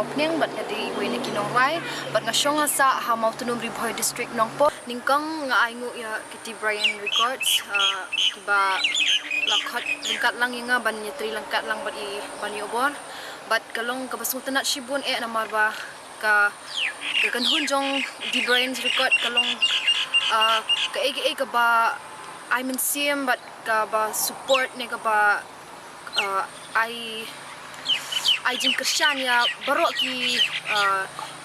Mawphniang bat ngadi BRYAN Jingrwai bat ngasyong sa Hamau Tunum Riboy District Nongpo ningkang ngaayngu ya DBRYN records kiba lakhat lengkat lang nga ban nyetri lengkat lang bat i BANIOHBOR bat kalong kabasutan at shibun namarba ka kanhunjong DBRYN record kalong ka ka ba I mensiam bat ka ba support ne ka ba I jing KSAN ya baro ki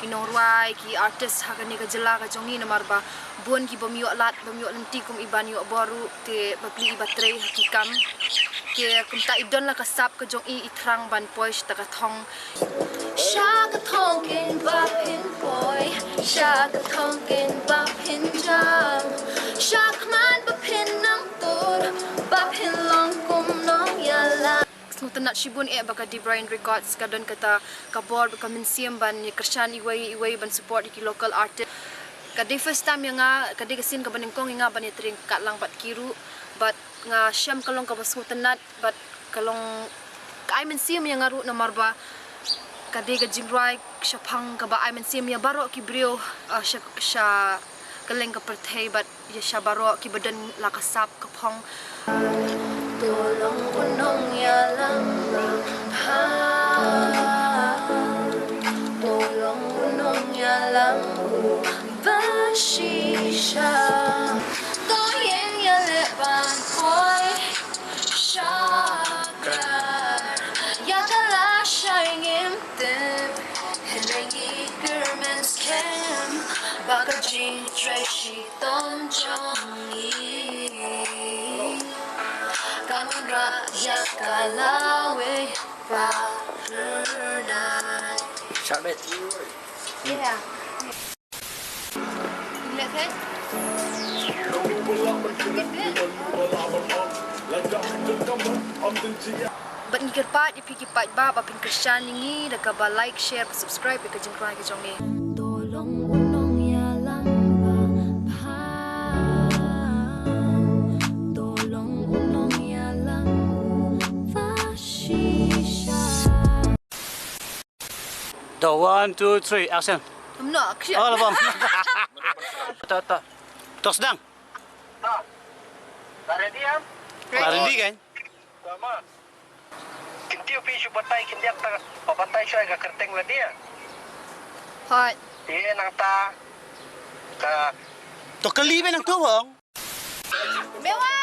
Jingrwai ki artist hakani ka jela ka jongi namarba buon ki bamio lenti kum BANIOHBOR te babli baterai hakikam ke kumta idon la kasap ka jong itrang ban poish ta ka Thong Shaka Thong kin bapin boy Shaka Thong kin bapin jam Shakman bapin nang tur bapin long kum nong yala Ngutan nak shibun baka DBRYN records kadon kata kabor baka mensiam ban ni KSAN iway ban support ki local artist kadi first time nga kadi kasin ka banengkong nga ban itring kat lang bat kiru bat nga syam kalong ka bas ngutan nat bat kalong I mensiam nga ru namarba kadi ka Jingrwai syapang ka ba I mensiam ya baro ki brio sya kaleng ka perthai bat ya sya baro ki badan lakasap kapong Tolong unong ya lang Tolong unong ya lang Bashisha Toyen ya leban boy Shakar Ya kala shaying tip Henengi germans kem Baka jing treshi ton jongi Kamun rakyat kalawe pernah. Charlotte. Yeah. Lihat kan? Bat ngikir pat, ipikir pat ba, bapin KSAN ini, dah kaba like, share, subscribe, ke Jingrwai ke jongi. The 1, 2, 3, action. Nak action. Oh, labam. Tak. Tos dang. Tak. Dah ready am? Ready kan? Sama. Kintiu pi su patai kindiak ta papatai syai ka kerteng la dia. Hot. Dia nang ta ka To kali ba ng tuwong? Mewa.